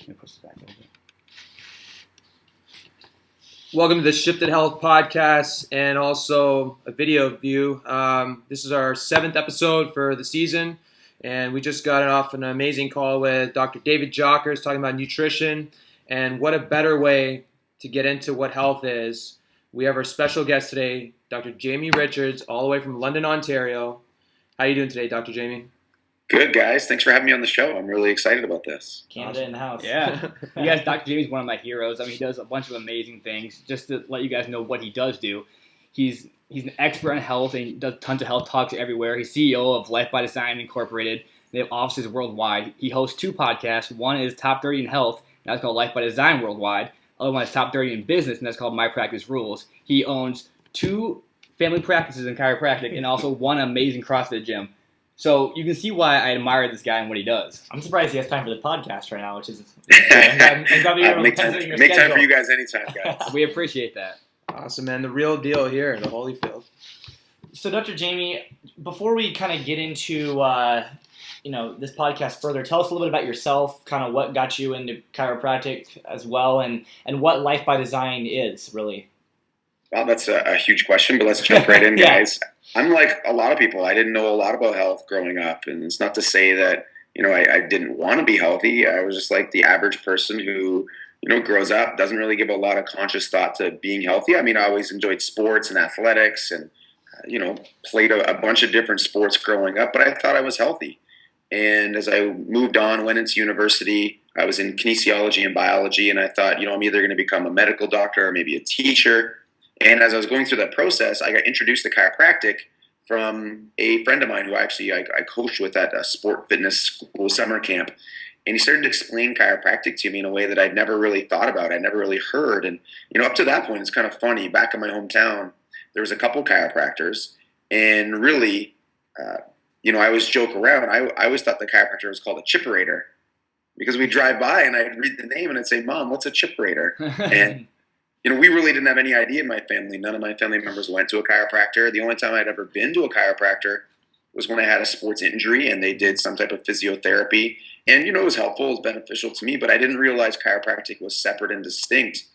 Let me push this back over. Welcome to the Shifted Health podcast and also a video view. This is our 7th episode for the season, and we just got off an amazing call with Dr. David Jockers talking about nutrition, and what a better way to get into what health is. We have our special guest today, Dr. Jamie Richards, all the way from London, Ontario. How are you doing today, Dr. Jamie? Good, guys. Thanks for having me on the show. I'm really excited about this. Canada in the house. Yeah. You guys, Dr. Jamie's one of my heroes. I mean, he does a bunch of amazing things. Just to let you guys know what he does do, he's an expert on health and he does tons of health talks everywhere. He's CEO of Life by Design Incorporated. They have offices worldwide. He hosts 2 podcasts. One is Top 30 in Health, and that's called Life by Design Worldwide. The other one is Top 30 in Business, and that's called My Practice Rules. He owns 2 family practices in chiropractic and also 1 amazing CrossFit gym. So you can see why I admire this guy and what he does. I'm surprised he has time for the podcast right now, which is make time for you guys anytime, guys. We appreciate that. Awesome, man. The real deal here in the Holyfield. So, Dr. Jamie, before we kind of get into this podcast further, tell us a little bit about yourself, kind of what got you into chiropractic as well, and what Life by Design is, really. Well, that's a huge question, but let's jump right in, Yeah. guys. I'm like a lot of people. I didn't know a lot about health growing up, and it's not to say that, I didn't want to be healthy. I was just like the average person who, grows up, doesn't really give a lot of conscious thought to being healthy. I mean, I always enjoyed sports and athletics and, played a bunch of different sports growing up, but I thought I was healthy. And as I moved on, went into university, I was in kinesiology and biology, and I thought, I'm either going to become a medical doctor or maybe a teacher. And as I was going through that process, I got introduced to chiropractic from a friend of mine who actually I coached with at a sport fitness school summer camp. And he started to explain chiropractic to me in a way that I'd never really thought about. I'd never really heard. And, up to that point, it's kind of funny. Back in my hometown, there was a couple chiropractors. And really, I always joke around. I always thought the chiropractor was called a chipperator because we'd drive by and I'd read the name and I'd say, "Mom, what's a chipperator?" And we really didn't have any idea in my family. None of my family members went to a chiropractor. The only time I'd ever been to a chiropractor was when I had a sports injury and they did some type of physiotherapy. And, it was helpful, it was beneficial to me, but I didn't realize chiropractic was separate and distinct.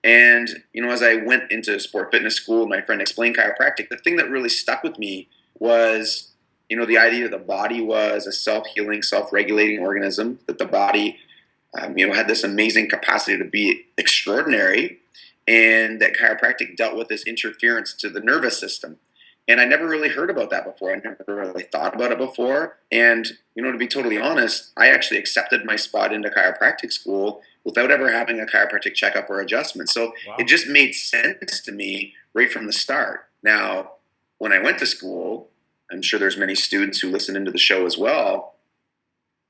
And, as I went into sport fitness school, my friend explained chiropractic. The thing that really stuck with me was, the idea that the body was a self-healing, self-regulating organism, that the body, had this amazing capacity to be extraordinary, and that chiropractic dealt with this interference to the nervous system. And I never really heard about that before. I never really thought about it before. And, to be totally honest, I actually accepted my spot into chiropractic school without ever having a chiropractic checkup or adjustment. So It just made sense to me right from the start. Now, when I went to school, I'm sure there's many students who listen into the show as well,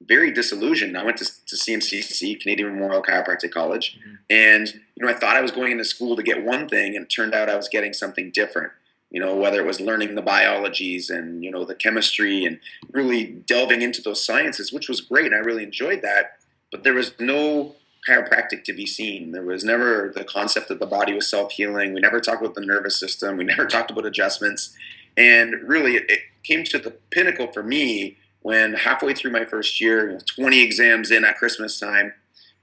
very disillusioned. I went to CMCC, Canadian Memorial Chiropractic College, and I thought I was going into school to get one thing, and it turned out I was getting something different. Whether it was learning the biologies and the chemistry and really delving into those sciences, which was great, and I really enjoyed that. But there was no chiropractic to be seen. There was never the concept that the body was self-healing. We never talked about the nervous system. We never talked about adjustments, and really, it came to the pinnacle for me when halfway through my first year, 20 exams in at Christmas time,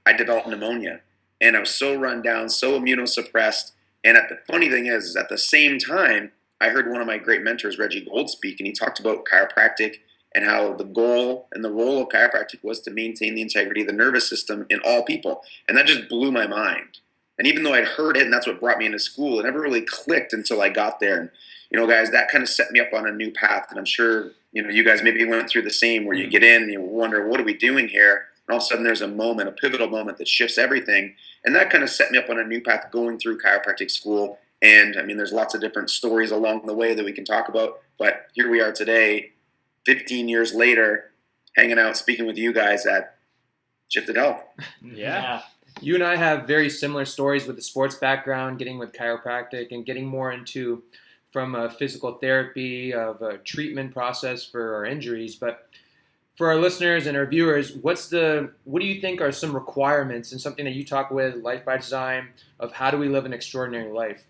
I developed pneumonia. And I was so run down, so immunosuppressed. And the funny thing is at the same time, I heard one of my great mentors, Reggie Gold, speak, and he talked about chiropractic and how the goal and the role of chiropractic was to maintain the integrity of the nervous system in all people. And that just blew my mind. And even though I'd heard it, and that's what brought me into school, it never really clicked until I got there. And, guys, that kind of set me up on a new path. And I'm sure, you guys maybe went through the same where you get in and you wonder, what are we doing here? And all of a sudden there's a pivotal moment that shifts everything. And that kind of set me up on a new path going through chiropractic school. And, there's lots of different stories along the way that we can talk about. But here we are today, 15 years later, hanging out, speaking with you guys at Shifted Health. Yeah. You and I have very similar stories with the sports background, getting with chiropractic and getting more into from a physical therapy of a treatment process for our injuries. But for our listeners and our viewers, what do you think are some requirements and something that you talk with Life by Design of how do we live an extraordinary life?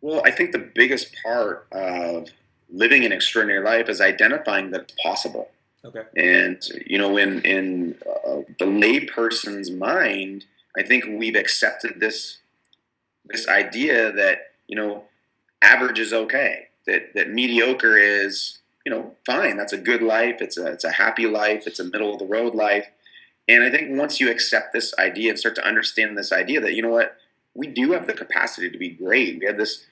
Well, I think the biggest part of living an extraordinary life is identifying that it's possible. Okay. And, in the layperson's mind, I think we've accepted this idea that, average is okay, that mediocre is, fine. That's a good life. It's a happy life. It's a middle of the road life. And I think once you accept this idea and start to understand this idea that, what, we do have the capacity to be great. We have this,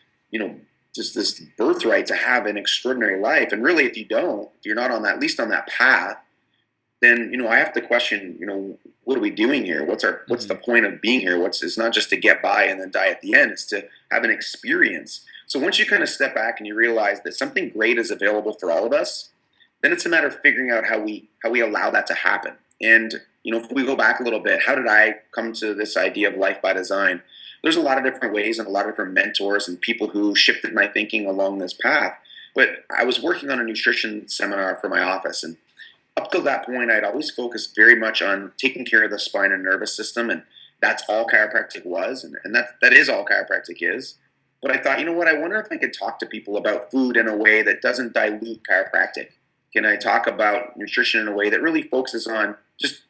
just this birthright to have an extraordinary life. And really, if you're not on that, at least on that path, then, I have to question, what are we doing here? What's the point of being here? It's not just to get by and then die at the end. It's to have an experience. So once you kind of step back and you realize that something great is available for all of us, then it's a matter of figuring out how we allow that to happen. And, if we go back a little bit, how did I come to this idea of life by design? There's a lot of different ways and a lot of different mentors and people who shifted my thinking along this path. But I was working on a nutrition seminar for my office, and up till that point, I'd always focused very much on taking care of the spine and nervous system, and that's all chiropractic was, and that is all chiropractic is. But I thought, what, I wonder if I could talk to people about food in a way that doesn't dilute chiropractic. Can I talk about nutrition in a way that really focuses on just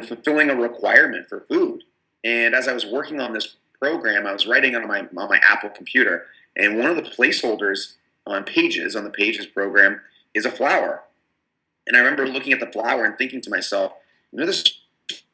fulfilling a requirement for food? And as I was working on this program, I was writing on my Apple computer, and one of the placeholders on the Pages program is a flower. And I remember looking at the flower and thinking to myself, this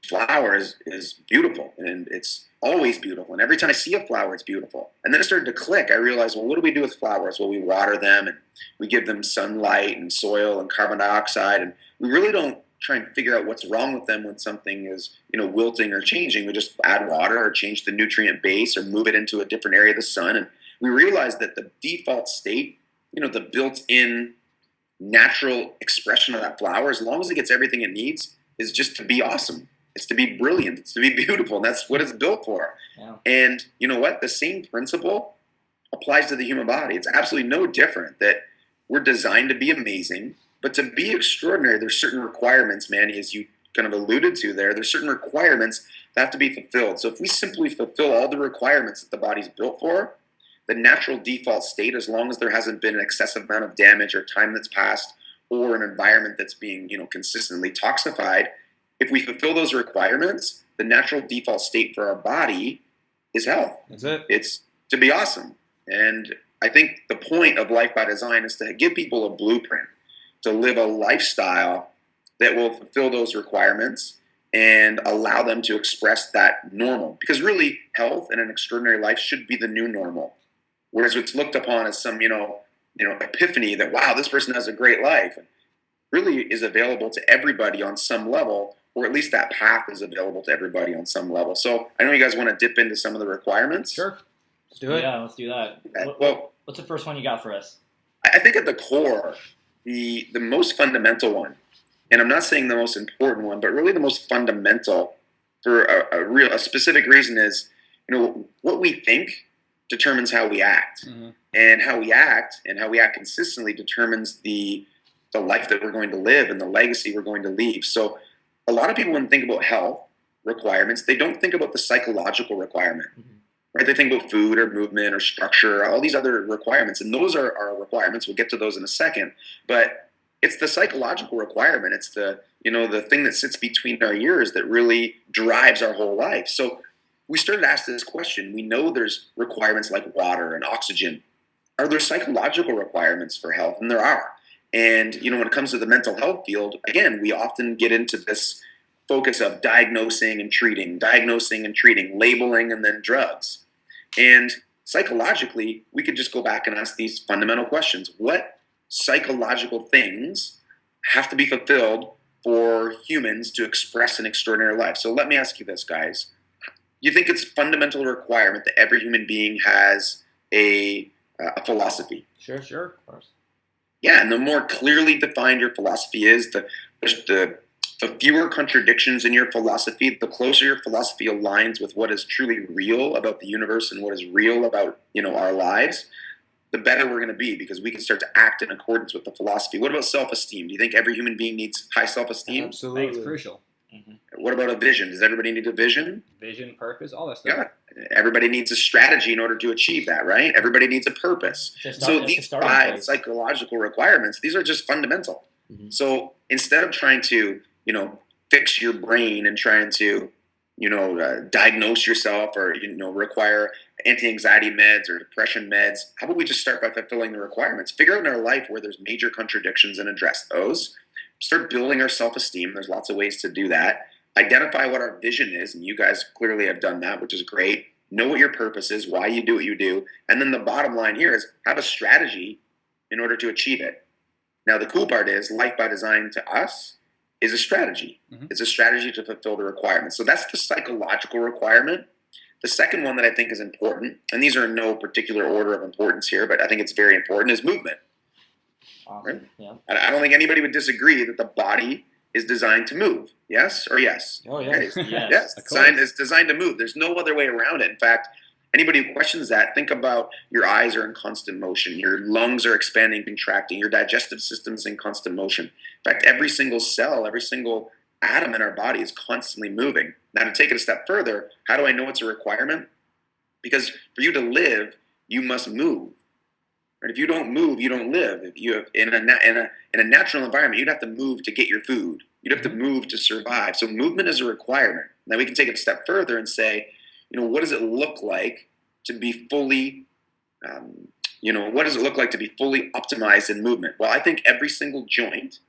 flower is beautiful, and it's always beautiful. And every time I see a flower, it's beautiful. And then it started to click. I realized, well, what do we do with flowers? Well, we water them, and we give them sunlight and soil and carbon dioxide. And we really don't try and figure out what's wrong with them when something is, wilting or changing. We just add water or change the nutrient base or move it into a different area of the sun. And we realized that the default state, the built-in natural expression of that flower, as long as it gets everything it needs, is just to be awesome. It's to be brilliant. It's to be beautiful. And that's what it's built for. Yeah. And you know what? The same principle applies to the human body. It's absolutely no different, that we're designed to be amazing, but to be extraordinary, there's certain requirements, Manny, as you kind of alluded to there. There's certain requirements that have to be fulfilled. So if we simply fulfill all the requirements that the body's built for, the natural default state, as long as there hasn't been an excessive amount of damage or time that's passed or an environment that's being, consistently toxified, if we fulfill those requirements, the natural default state for our body is health. That's it. It's to be awesome. And I think the point of Life by Design is to give people a blueprint to live a lifestyle that will fulfill those requirements and allow them to express that normal. Because really, health and an extraordinary life should be the new normal. Whereas it's looked upon as some, epiphany that, wow, this person has a great life, really is available to everybody on some level, or at least that path is available to everybody on some level. So I know you guys want to dip into some of the requirements. Sure. Let's do it. Yeah, let's do that. What's the first one you got for us? I think at the core, the most fundamental one, and I'm not saying the most important one, but really the most fundamental for a specific reason is, what we think determines how we act. Mm-hmm. And how we act consistently determines the life that we're going to live and the legacy we're going to leave. So a lot of people, when they think about health requirements, they don't think about the psychological requirement. Mm-hmm. Right? They think about food or movement or structure, all these other requirements. And those are our requirements. We'll get to those in a second. But it's the psychological requirement. It's the thing that sits between our ears that really drives our whole life. So we started to ask this question. We know there's requirements like water and oxygen. Are there psychological requirements for health? And there are. And, when it comes to the mental health field, again, we often get into this focus of diagnosing and treating, labeling, and then drugs. And psychologically, we could just go back and ask these fundamental questions. What psychological things have to be fulfilled for humans to express an extraordinary life? So let me ask you this, guys. You think it's a fundamental requirement that every human being has a philosophy? Sure, of course. Yeah, and the more clearly defined your philosophy is, the fewer contradictions in your philosophy, the closer your philosophy aligns with what is truly real about the universe and what is real about, our lives, the better we're going to be, because we can start to act in accordance with the philosophy. What about self-esteem? Do you think every human being needs high self-esteem? Absolutely. It's crucial. Mm-hmm. What about a vision? Does everybody need a vision? Vision, purpose, all that stuff. Yeah. Everybody needs a strategy in order to achieve that, right? Everybody needs a purpose. So these 5 psychological requirements, these are just fundamental. Mm-hmm. So instead of trying to, fix your brain and trying to, diagnose yourself or, require anti-anxiety meds or depression meds. How about we just start by fulfilling the requirements? Figure out in our life where there's major contradictions and address those. Start building our self-esteem. There's lots of ways to do that. Identify what our vision is, and you guys clearly have done that, which is great. Know what your purpose is, why you do what you do. And then the bottom line here is have a strategy in order to achieve it. Now, the cool part is life by design to us is a strategy. Mm-hmm. It's a strategy to fulfill the requirements. So that's the psychological requirement. The second one that I think is important, and these are in no particular order of importance here, but I think it's very important, is movement. Awesome. Right? Yeah. I don't think anybody would disagree that the body is designed to move. Yes or yes? Oh, yes. Okay. Yes. It's designed to move. There's no other way around it. In fact, anybody who questions that, think about your eyes are in constant motion. Your lungs are expanding, contracting. Your digestive system is in constant motion. In fact, every single cell, every single atom in our body is constantly moving. Now, to take it a step further, how do I know it's a requirement? Because for you to live, you must move. Right? If you don't move, you don't live. If you have in a natural environment, you'd have to move to get your food. You'd have to move to survive. So movement is a requirement. Now we can take it a step further and say, what does it look like to be fully, what does it look like to be fully optimized in movement? Well, I think every single joint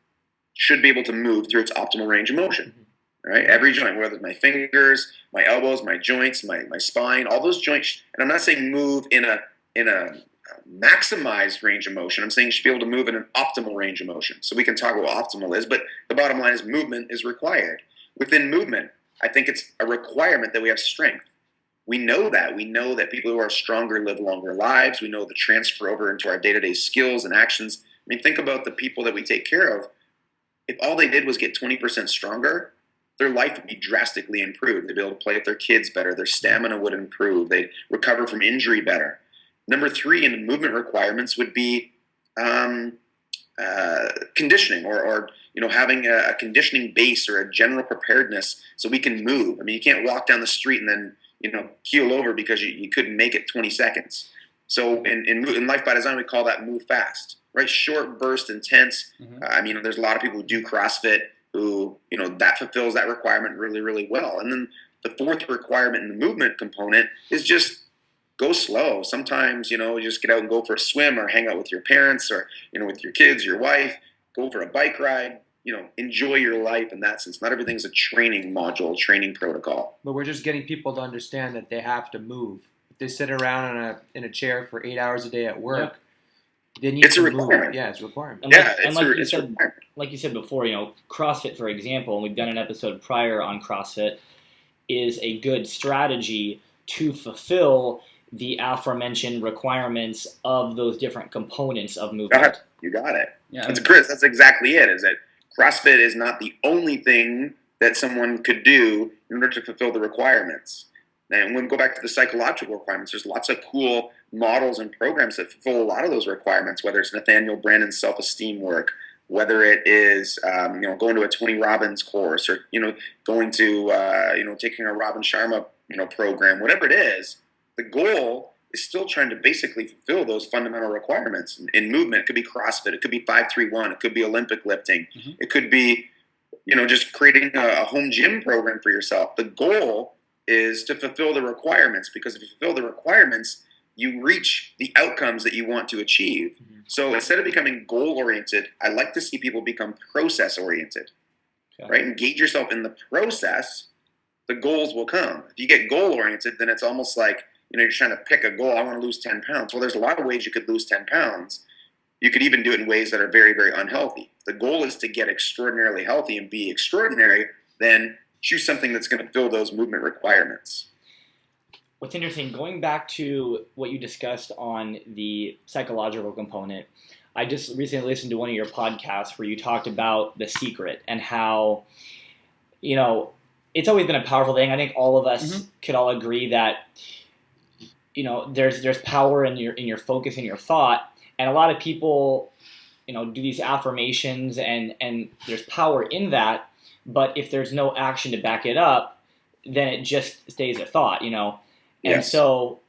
should be able to move through its optimal range of motion. Right? Every joint, whether it's my fingers, my elbows, my joints, my spine, all those joints. And I'm not saying move in a maximized range of motion. I'm saying you should be able to move in an optimal range of motion. So we can talk about what optimal is, but the bottom line is movement is required. Within movement, I think it's a requirement that we have strength. We know that. We know that people who are stronger live longer lives. We know the transfer over into our day-to-day skills and actions. I mean, think about the people that we take care of. If all they did was get 20% stronger, their life would be drastically improved. They'd be able to play with their kids better. Their stamina would improve. They'd recover from injury better. Number 3 in the movement requirements would be conditioning or having a conditioning base or a general preparedness so we can move. I mean, you can't walk down the street and then keel over because you couldn't make it 20 seconds. So in Life by Design, we call that move fast, right? Short burst, intense. Mm-hmm. There's a lot of people who do CrossFit who, that fulfills that requirement really, really well. And then the 4th requirement in the movement component is just go slow. Sometimes, you just get out and go for a swim or hang out with your parents or, with your kids, your wife, go for a bike ride, enjoy your life in that sense. Not everything's a training module, training protocol. But we're just getting people to understand that they have to move. If they sit around in a chair for 8 hours a day at work, they need it's to a requirement. move. Yeah, it's a requirement. And like you said before, CrossFit, for example, and we've done an episode prior on CrossFit, is a good strategy to fulfill the aforementioned requirements of those different components of movement. You got it. Yeah, Chris, that's exactly it, is that CrossFit is not the only thing that someone could do in order to fulfill the requirements. And when we go back to the psychological requirements, there's lots of cool models and programs that fulfill a lot of those requirements, whether it's Nathaniel Brandon's self-esteem work, whether it is going to a Tony Robbins course or going to taking a Robin Sharma program, whatever it is. The goal is still trying to basically fulfill those fundamental requirements in movement. It could be CrossFit, it could be 5-3-1, it could be Olympic lifting, mm-hmm. It could be just creating a home gym program for yourself. The goal is to fulfill the requirements, because if you fulfill the requirements, you reach the outcomes that you want to achieve. Mm-hmm. So instead of becoming goal-oriented, I like to see people become process-oriented. Okay. Right? Engage yourself in the process, the goals will come. If you get goal-oriented, then it's almost like, you're trying to pick a goal. I want to lose 10 pounds. Well, there's a lot of ways you could lose 10 pounds. You could even do it in ways that are very, very unhealthy. The goal is to get extraordinarily healthy and be extraordinary, then choose something that's going to fill those movement requirements. What's interesting, going back to what you discussed on the psychological component, I just recently listened to one of your podcasts where you talked about the secret and how, it's always been a powerful thing. I think all of us mm-hmm. could all agree that there's power in your focus and your thought, and a lot of people, do these affirmations and there's power in that, but if there's no action to back it up, then it just stays a thought, Yes. And so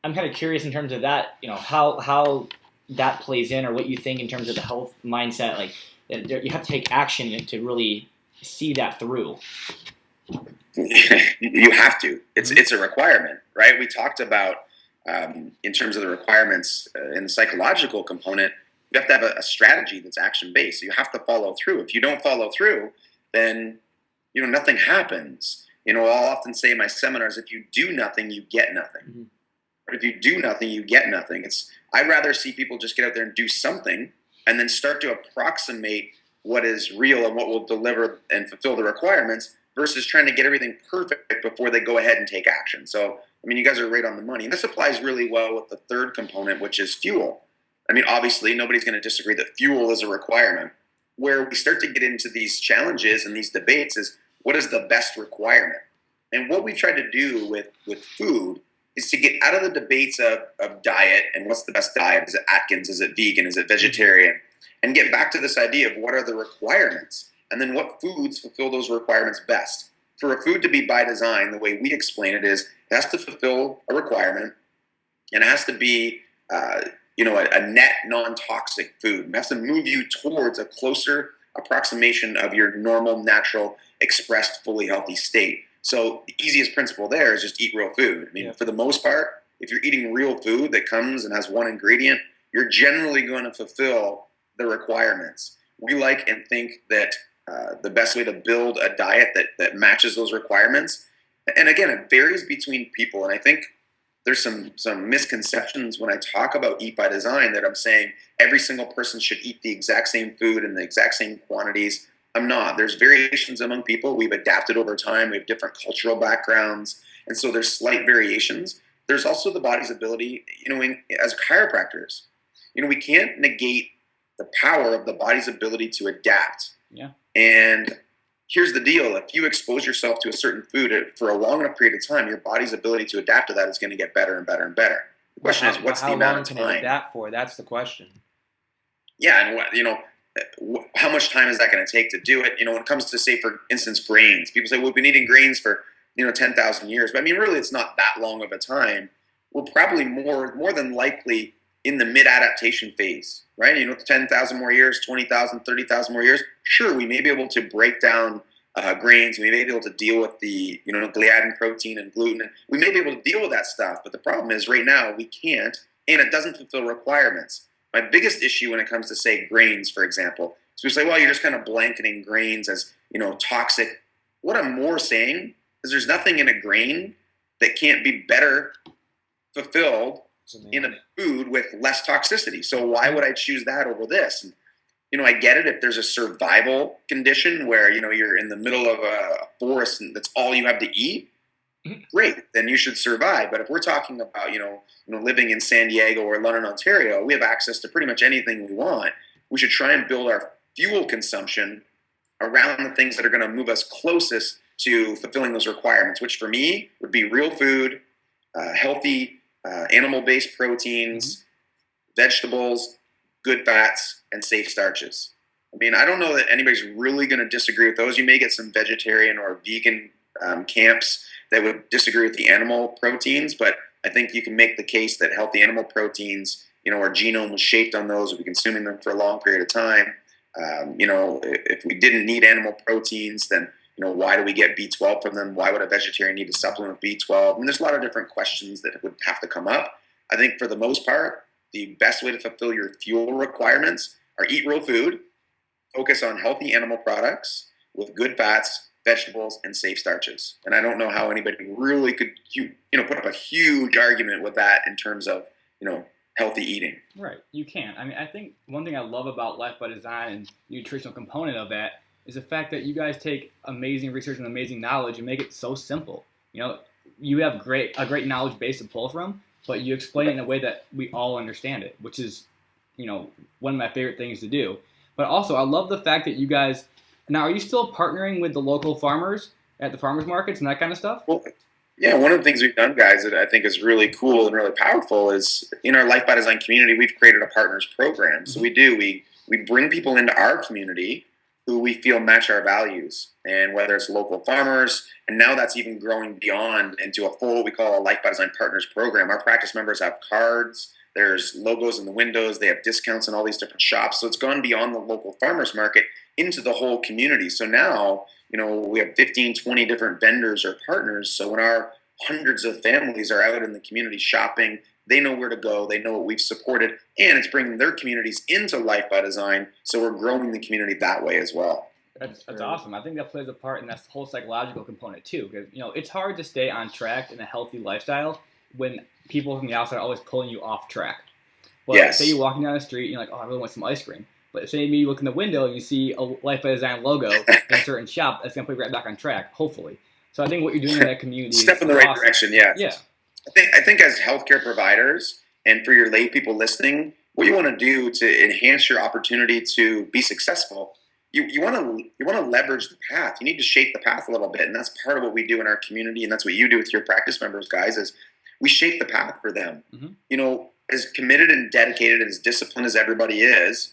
I'm kind of curious in terms of that, how that plays in, or what you think in terms of the health mindset, like you have to take action to really see that through? You have to. It's a requirement, right? We talked about in terms of the requirements in the psychological component. You have to have a strategy that's action based. So you have to follow through. If you don't follow through, then nothing happens. I'll often say in my seminars, if you do nothing, you get nothing. Mm-hmm. But if you do nothing, you get nothing. I'd rather see people just get out there and do something, and then start to approximate what is real and what will deliver and fulfill the requirements, versus trying to get everything perfect before they go ahead and take action. So, you guys are right on the money. And this applies really well with the third component, which is fuel. Obviously, nobody's going to disagree that fuel is a requirement. Where we start to get into these challenges and these debates is, what is the best requirement? And what we try to do with food is to get out of the debates of diet and what's the best diet. Is it Atkins? Is it vegan? Is it vegetarian? And get back to this idea of what are the requirements? And then what foods fulfill those requirements best? For a food to be by design, the way we explain it is, it has to fulfill a requirement, and it has to be a net non-toxic food. It has to move you towards a closer approximation of your normal, natural, expressed, fully healthy state. So the easiest principle there is just eat real food. For the most part, if you're eating real food that comes and has one ingredient, you're generally going to fulfill the requirements. We like and think that the best way to build a diet that matches those requirements, and again, it varies between people. And I think there's some misconceptions when I talk about eat by design, that I'm saying every single person should eat the exact same food in the exact same quantities. I'm not. There's variations among people. We've adapted over time. We have different cultural backgrounds. And so there's slight variations. There's also the body's ability, as chiropractors, we can't negate the power of the body's ability to adapt. Yeah. And here's the deal. If you expose yourself to a certain food for a long enough period of time, your body's ability to adapt to that is going to get better and better and better. The question is, what's the amount of time? How long can it adapt for? That's the question. Yeah, and how much time is that going to take to do it? When it comes to, say, for instance, grains, people say, well, we've been eating grains for 10,000 years. But really, it's not that long of a time. We're probably more than likely in the mid-adaptation phase, right? 10,000 more years, 20,000, 30,000 more years. Sure, we may be able to break down grains. We may be able to deal with the gliadin protein and gluten. We may be able to deal with that stuff. But the problem is, right now, we can't, and it doesn't fulfill requirements. My biggest issue when it comes to, say, grains, for example, is we say, well, you're just kind of blanketing grains as, toxic. What I'm more saying is there's nothing in a grain that can't be better fulfilled in a food with less toxicity. So why would I choose that over this? And, I get it if there's a survival condition where, you're in the middle of a forest and that's all you have to eat. Great, then you should survive. But if we're talking about, living in San Diego or London, Ontario, we have access to pretty much anything we want. We should try and build our fuel consumption around the things that are going to move us closest to fulfilling those requirements, which for me would be real food, healthy animal-based proteins, vegetables, good fats, and safe starches. I don't know that anybody's really going to disagree with those. You may get some vegetarian or vegan camps that would disagree with the animal proteins, but I think you can make the case that healthy animal proteins, our genome was shaped on those. We've been consuming them for a long period of time. If we didn't need animal proteins, then why do we get B12 from them? Why would a vegetarian need to supplement with B12? There's a lot of different questions that would have to come up. I think for the most part, the best way to fulfill your fuel requirements are eat real food, focus on healthy animal products with good fats, vegetables, and safe starches. And I don't know how anybody really could, put up a huge argument with that in terms of, healthy eating. Right, you can't. I think one thing I love about Life by Design and the nutritional component of that is the fact that you guys take amazing research and amazing knowledge and make it so simple. You have a great knowledge base to pull from, but you explain it in a way that we all understand it, which is, one of my favorite things to do. But also, I love the fact that you guys, now, are you still partnering with the local farmers at the farmers markets and that kind of stuff? Well, yeah, one of the things we've done, guys, that I think is really cool and really powerful is in our Life by Design community, we've created a partners program. So we bring people into our community who we feel match our values, and whether it's local farmers, and now that's even growing beyond into a full, what we call a Life by Design Partners program. Our practice members have cards, there's logos in the windows, they have discounts in all these different shops. So it's gone beyond the local farmers market into the whole community. So now we have 15, 20 different vendors or partners. So when our hundreds of families are out in the community shopping, they know where to go. They know what we've supported, and it's bringing their communities into Life by Design. So we're growing the community that way as well. That's awesome. I think that plays a part in that whole psychological component too, because it's hard to stay on track in a healthy lifestyle when people from the outside are always pulling you off track. But Yes. say you're walking down the street and you're like, oh, I really want some ice cream. But say you look in the window and you see a Life by Design logo in a certain shop, that's going to put you right back on track, hopefully. So I think what you're doing in that community Step is in the right awesome. direction, yeah. Yeah. I think as healthcare providers and for your lay people listening, what you want to do to enhance your opportunity to be successful, you want to leverage the path. You need to shape the path a little bit, and that's part of what we do in our community, and that's what you do with your practice members, guys, is we shape the path for them. Mm-hmm. As committed and dedicated and as disciplined as everybody is,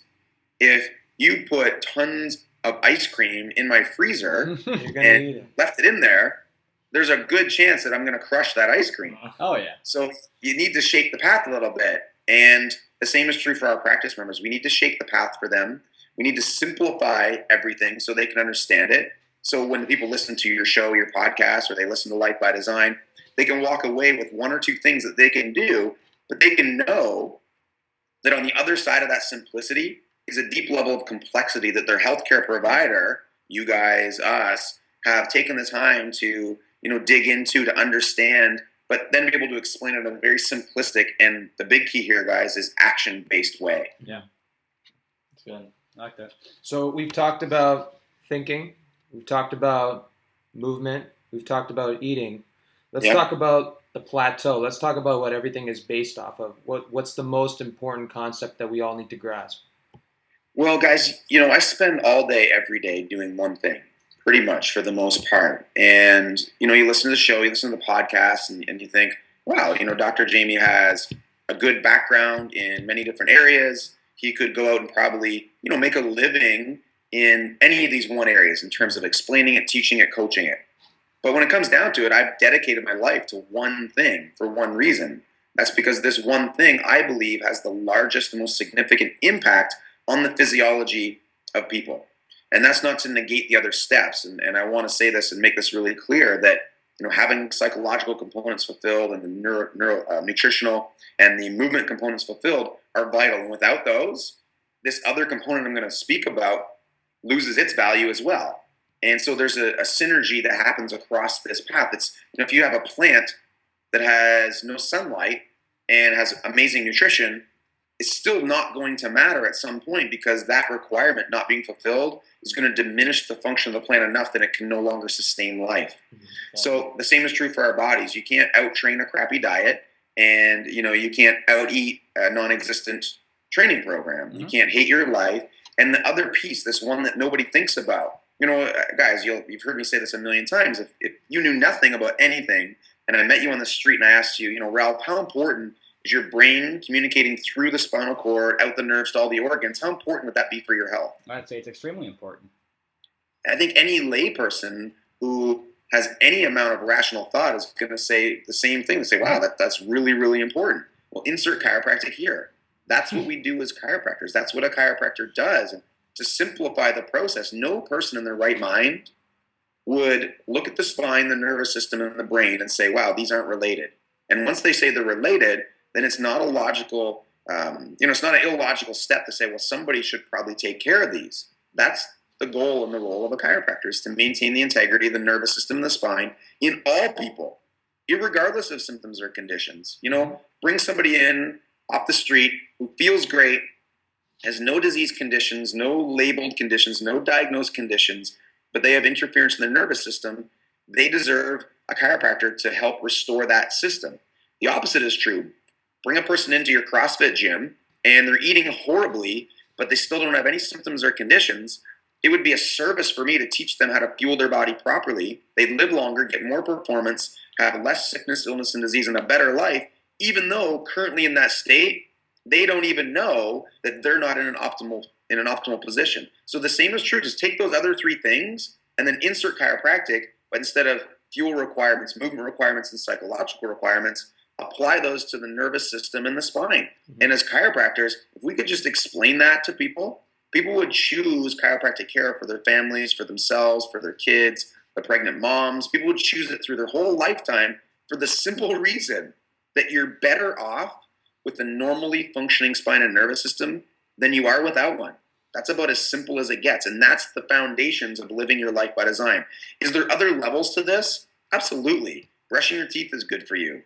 if you put tons of ice cream in my freezer and left it in there, there's a good chance that I'm going to crush that ice cream. Oh, yeah. So you need to shape the path a little bit. And the same is true for our practice members. We need to shape the path for them. We need to simplify everything so they can understand it. So when people listen to your show, your podcast, or they listen to Life by Design, they can walk away with one or two things that they can do, but they can know that on the other side of that simplicity is a deep level of complexity that their healthcare provider, you guys, us, have taken the time to dig into, to understand, but then be able to explain it in a very simplistic, and the big key here, guys, is action-based way. Yeah. That's good. I like that. So we've talked about thinking, we've talked about movement, we've talked about eating. Let's talk about the plateau. Let's talk about what everything is based off of. What's the most important concept that we all need to grasp? Well, guys, I spend all day, every day doing one thing, pretty much for the most part. And, you listen to the show, you listen to the podcast, and you think, wow, Dr. Jamie has a good background in many different areas. He could go out and probably, make a living in any of these one areas in terms of explaining it, teaching it, coaching it. But when it comes down to it, I've dedicated my life to one thing for one reason. That's because this one thing, I believe, has the largest and most significant impact on the physiology of people. And that's not to negate the other steps. And I want to say this and make this really clear that having psychological components fulfilled and the nutritional and the movement components fulfilled are vital. And without those, this other component I'm going to speak about loses its value as well. And so there's a synergy that happens across this path. It's if you have a plant that has no sunlight and has amazing nutrition, it's still not going to matter at some point, because that requirement not being fulfilled is going to diminish the function of the plant enough that it can no longer sustain life. Mm-hmm. So the same is true for our bodies. You can't out-train a crappy diet, and you can't out-eat a non-existent training program. Mm-hmm. You can't hate your life. And the other piece, this one that nobody thinks about, guys, you've heard me say this a million times. If you knew nothing about anything and I met you on the street and I asked you, Ralph, how important is your brain communicating through the spinal cord, out the nerves to all the organs? How important would that be for your health? I'd say it's extremely important. I think any layperson who has any amount of rational thought is going to say the same thing. Say, wow, that's really, really important. Well, insert chiropractic here. That's what we do as chiropractors. That's what a chiropractor does. And to simplify the process, no person in their right mind would look at the spine, the nervous system, and the brain and say, wow, these aren't related. And once they say they're related, then it's not a logical, it's not an illogical step to say, well, somebody should probably take care of these. That's the goal and the role of a chiropractor, is to maintain the integrity of the nervous system and the spine in all people, irregardless of symptoms or conditions. Bring somebody in off the street who feels great, has no disease conditions, no labeled conditions, no diagnosed conditions, but they have interference in their nervous system. They deserve a chiropractor to help restore that system. The opposite is true. Bring a person into your CrossFit gym and they're eating horribly, but they still don't have any symptoms or conditions. It would be a service for me to teach them how to fuel their body properly. They'd live longer, get more performance, have less sickness, illness, and disease, and a better life, even though currently in that state, they don't even know that they're not in an optimal position. So the same is true. Just take those other three things and then insert chiropractic, but instead of fuel requirements, movement requirements, and psychological requirements, apply those to the nervous system and the spine. Mm-hmm. And as chiropractors, if we could just explain that to people People would choose chiropractic care for their families, for themselves, for their kids, the pregnant moms. People would choose it through their whole lifetime for the simple reason that you're better off with a normally functioning spine and nervous system than you are without one. That's about as simple as it gets. And that's the foundations of living your life by design. Is there other levels to this? Absolutely. Brushing your teeth is good for you.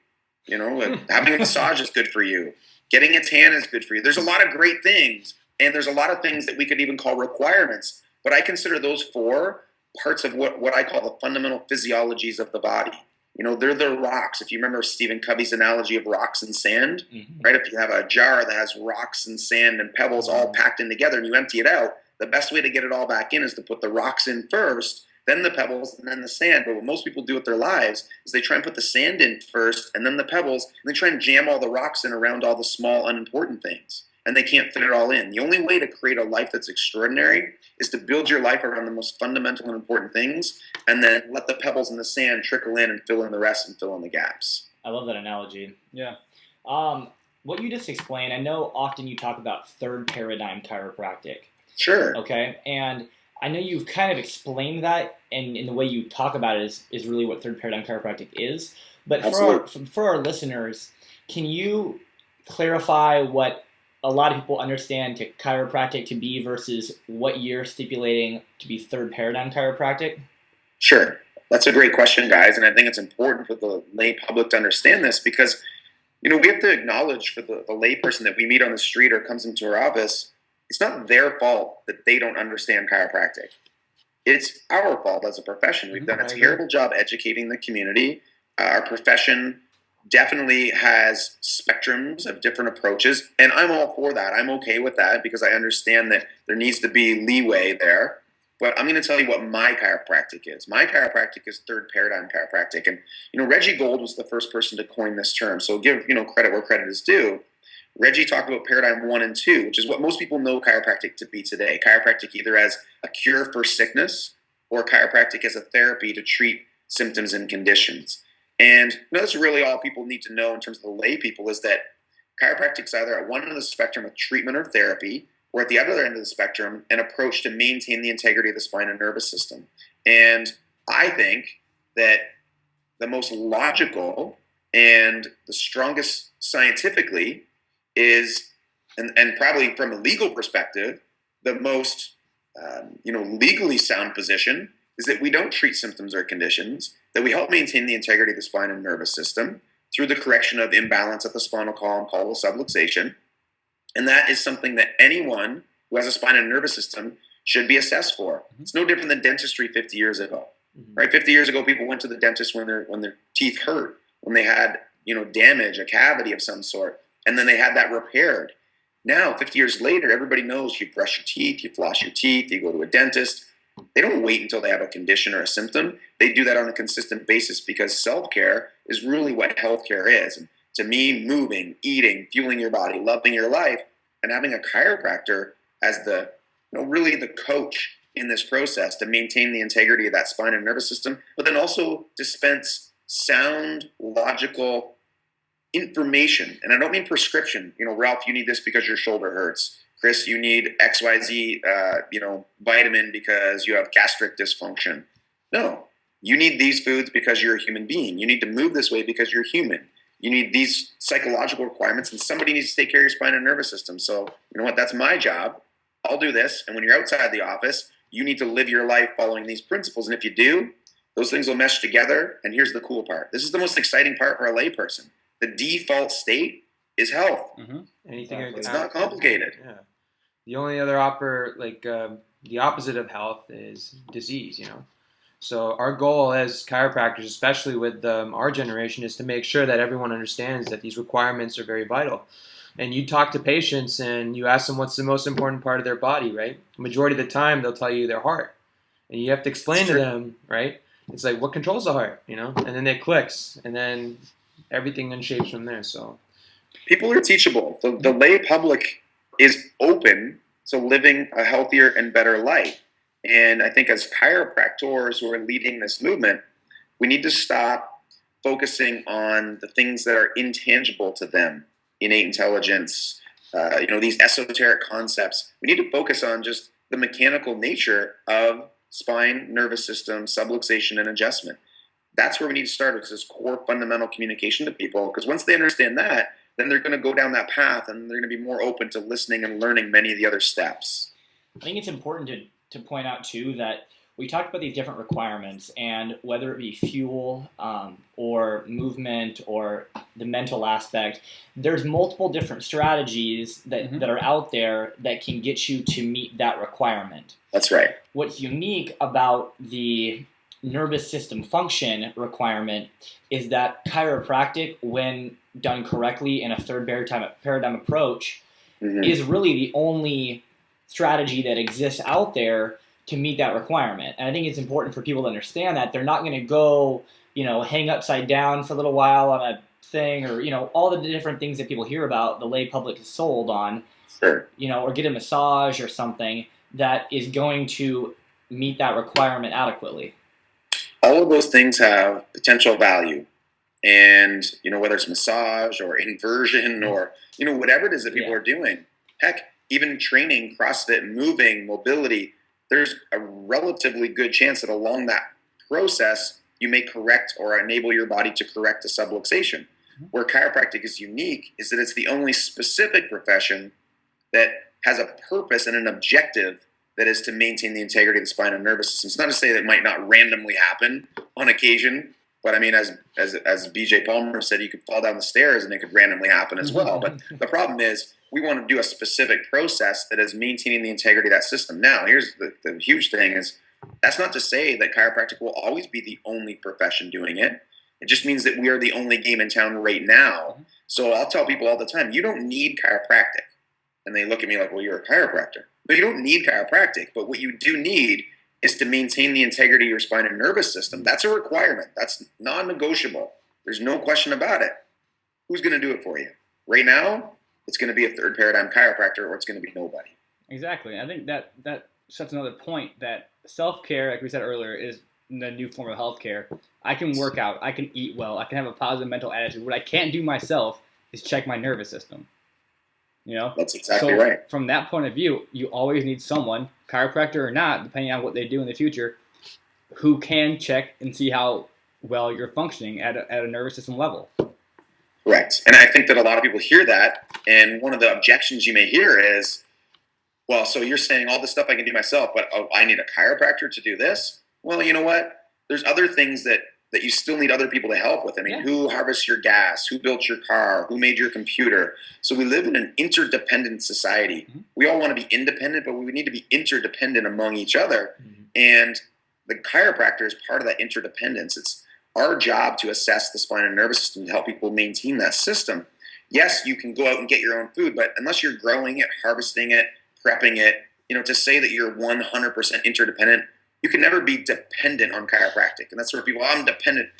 Having a massage is good for you. Getting a tan is good for you. There's a lot of great things. And there's a lot of things that we could even call requirements. But I consider those 4 parts of what I call the fundamental physiologies of the body. They're the rocks. If you remember Stephen Covey's analogy of rocks and sand, right? If you have a jar that has rocks and sand and pebbles all packed in together and you empty it out, the best way to get it all back in is to put the rocks in first, then the pebbles, and then the sand. But what most people do with their lives is they try and put the sand in first and then the pebbles, and they try and jam all the rocks in around all the small, unimportant things. And they can't fit it all in. The only way to create a life that's extraordinary is to build your life around the most fundamental and important things, and then let the pebbles in the sand trickle in and fill in the rest and fill in the gaps. I love that analogy. Yeah. What you just explained, I know often you talk about third paradigm chiropractic. Sure. Okay. And I know you've kind of explained that, and in the way you talk about it is really what third paradigm chiropractic is. But for our listeners, can you clarify what a lot of people understand to chiropractic to be versus what you're stipulating to be third paradigm chiropractic? Sure. That's a great question, guys. And I think it's important for the lay public to understand this because, we have to acknowledge for the lay person that we meet on the street or comes into our office, it's not their fault that they don't understand chiropractic. It's our fault as a profession. We've done a terrible job educating the community. Our profession definitely has spectrums of different approaches, and I'm all for that. I'm okay with that because I understand that there needs to be leeway there. But I'm going to tell you what my chiropractic is. My chiropractic is third paradigm chiropractic, and Reggie Gold was the first person to coin this term. So give credit where credit is due. Reggie talked about paradigm 1 and 2, which is what most people know chiropractic to be today. Chiropractic either as a cure for sickness or chiropractic as a therapy to treat symptoms and conditions. And that's really all people need to know in terms of the lay people is that chiropractic's either at one end of the spectrum of treatment or therapy, or at the other end of the spectrum, an approach to maintain the integrity of the spine and nervous system. And I think that the most logical and the strongest scientifically is, and probably from a legal perspective, the most legally sound position is that we don't treat symptoms or conditions, that we help maintain the integrity of the spine and nervous system through the correction of imbalance at the spinal column called subluxation. And that is something that anyone who has a spine and nervous system should be assessed for. It's no different than dentistry 50 years ago, right? 50 years ago, people went to the dentist when their teeth hurt, when they had, damage, a cavity of some sort, and then they had that repaired. Now, 50 years later, everybody knows you brush your teeth, you floss your teeth, you go to a dentist. They don't wait until they have a condition or a symptom. They do that on a consistent basis because self-care is really what healthcare is. And to me, moving, eating, fueling your body, loving your life, and having a chiropractor as the, really the coach in this process to maintain the integrity of that spine and nervous system, but then also dispense sound, logical information. And I don't mean prescription. Ralph, you need this because your shoulder hurts. Chris, you need XYZ, vitamin because you have gastric dysfunction. No, you need these foods because you're a human being. You need to move this way because you're human. You need these psychological requirements, and somebody needs to take care of your spine and nervous system. So, you know what? That's my job. I'll do this. And when you're outside the office, you need to live your life following these principles. And if you do, those things will mesh together. And here's the cool part. This is the most exciting part for a layperson. The default state is health. Anything it's not complicated. Yeah. The only other the opposite of health is disease, So our goal as chiropractors, especially with our generation, is to make sure that everyone understands that these requirements are very vital. And you talk to patients and you ask them what's the most important part of their body, right? The majority of the time, they'll tell you their heart. And you have to explain to them, right? It's like, what controls the heart, And then it clicks. And then everything then shapes from there, so. People are teachable. The lay public is open to living a healthier and better life. And I think as chiropractors who are leading this movement, we need to stop focusing on the things that are intangible to them. Innate intelligence, these esoteric concepts. We need to focus on just the mechanical nature of spine, nervous system, subluxation, and adjustment. That's where we need to start with this core fundamental communication to people, because once they understand that, then they're going to go down that path and they're going to be more open to listening and learning many of the other steps. I think it's important to point out, too, that we talked about these different requirements, and whether it be fuel or movement or the mental aspect, there's multiple different strategies that are out there that can get you to meet that requirement. That's right. What's unique about the nervous system function requirement is that chiropractic, when done correctly in a third paradigm approach, is really the only strategy that exists out there to meet that requirement. And I think it's important for people to understand that they're not going to go, hang upside down for a little while on a thing, or, all the different things that people hear about, the lay public is sold on, sure. Or get a massage or something that is going to meet that requirement adequately. All of those things have potential value. And, whether it's massage or inversion or, whatever it is that people are doing, heck, even training, CrossFit, moving, mobility, there's a relatively good chance that along that process, you may correct or enable your body to correct a subluxation. Where chiropractic is unique is that it's the only specific profession that has a purpose and an objective that is to maintain the integrity of the spine and nervous system. It's not to say that it might not randomly happen on occasion, but I mean, as BJ Palmer said, you could fall down the stairs and it could randomly happen as well. But the problem is, we want to do a specific process that is maintaining the integrity of that system. Now, here's the huge thing is, that's not to say that chiropractic will always be the only profession doing it. It just means that we are the only game in town right now. So I'll tell people all the time, you don't need chiropractic. And they look at me like, well, you're a chiropractor. But you don't need chiropractic. But what you do need is to maintain the integrity of your spine and nervous system. That's a requirement. That's non-negotiable. There's no question about it. Who's going to do it for you? Right now, it's going to be a third paradigm chiropractor, or it's going to be nobody. Exactly. I think that sets another point, that self-care, like we said earlier, is the new form of healthcare. I can work out. I can eat well. I can have a positive mental attitude. What I can't do myself is check my nervous system. That's exactly right. From that point of view, you always need someone, chiropractor or not, depending on what they do in the future, who can check and see how well you're functioning at a nervous system level. Correct. And I think that a lot of people hear that, and one of the objections you may hear is, well, so you're saying all this stuff I can do myself, but I need a chiropractor to do this? Well, you know what? There's other things that you still need other people to help with. I mean, who harvests your gas? Who built your car? Who made your computer? So we live in an interdependent society. We all want to be independent, but we need to be interdependent among each other. And the chiropractor is part of that interdependence. It's our job to assess the spine and nervous system to help people maintain that system. Yes, you can go out and get your own food, but unless you're growing it, harvesting it, prepping it, to say that you're 100% interdependent, you can never be dependent on chiropractic. And that's where people, I'm dependent.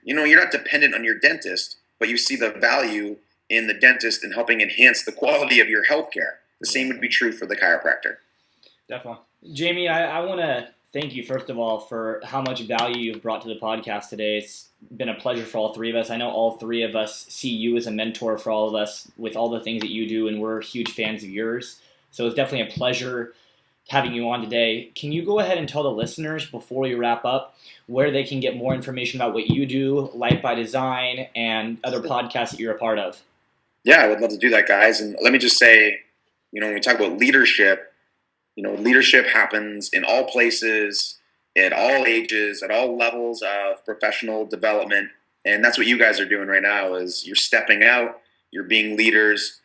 You're not dependent on your dentist, but you see the value in the dentist and helping enhance the quality of your healthcare. The same would be true for the chiropractor. Definitely. Jamie, I want to thank you, first of all, for how much value you've brought to the podcast today. It's been a pleasure for all three of us. I know all three of us see you as a mentor for all of us with all the things that you do, and we're huge fans of yours. So it's definitely a pleasure having you on today. Can you go ahead and tell the listeners, before we wrap up, where they can get more information about what you do, Life by Design, and other podcasts that you're a part of? Yeah, I would love to do that, guys. And let me just say, when we talk about leadership, leadership happens in all places, at all ages, at all levels of professional development. And that's what you guys are doing right now, is you're stepping out, you're being leaders,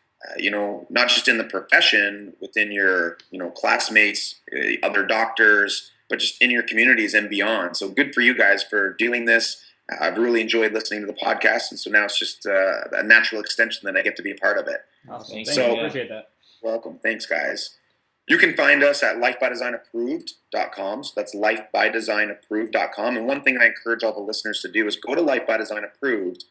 not just in the profession, within your, classmates, other doctors, but just in your communities and beyond. So good for you guys for doing this. I've really enjoyed listening to the podcast, and so now it's just a natural extension that I get to be a part of it. Awesome. Thank So you. Appreciate that. Welcome. Thanks, guys. You can find us at lifebydesignapproved.com. So that's lifebydesignapproved.com. And one thing I encourage all the listeners to do is go to Life by Design Approved,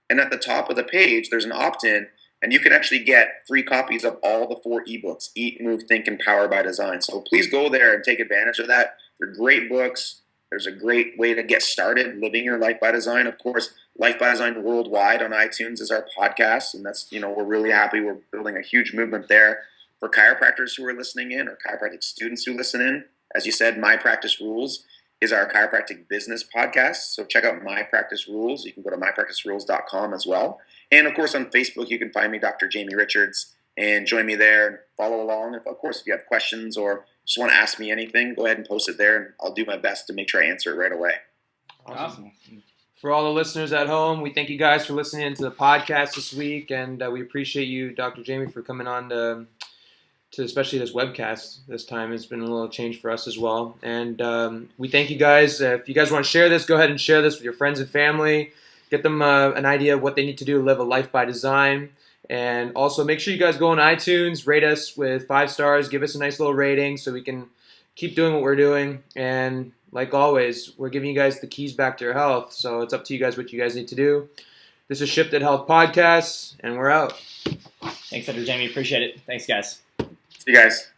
and at the top of the page, there's an opt-in, and you can actually get free copies of all the 4 ebooks, Eat, Move, Think, and Power by Design. So please go there and take advantage of that. They're great books. There's a great way to get started living your life by design. Of course, Life by Design Worldwide on iTunes is our podcast, and that's, we're really happy. We're building a huge movement there for chiropractors who are listening in, or chiropractic students who listen in. As you said, My Practice Rules is our chiropractic business podcast. So check out My Practice Rules. You can go to mypracticerules.com as well. And of course, on Facebook, you can find me, Dr. Jamie Richards, and join me there. Follow along. Of course, if you have questions or just want to ask me anything, go ahead and post it there, and I'll do my best to make sure I answer it right away. Awesome. For all the listeners at home, we thank you guys for listening to the podcast this week, and we appreciate you, Dr. Jamie, for coming on to especially this webcast this time. It's been a little change for us as well. And we thank you guys. If you guys want to share this, go ahead and share this with your friends and family. Get them an idea of what they need to do to live a life by design. And also make sure you guys go on iTunes, rate us with 5 stars, give us a nice little rating so we can keep doing what we're doing. And like always, we're giving you guys the keys back to your health. So it's up to you guys what you guys need to do. This is Shifted Health Podcast, and we're out. Thanks, Dr. Jamie. Appreciate it. Thanks, guys. See you guys.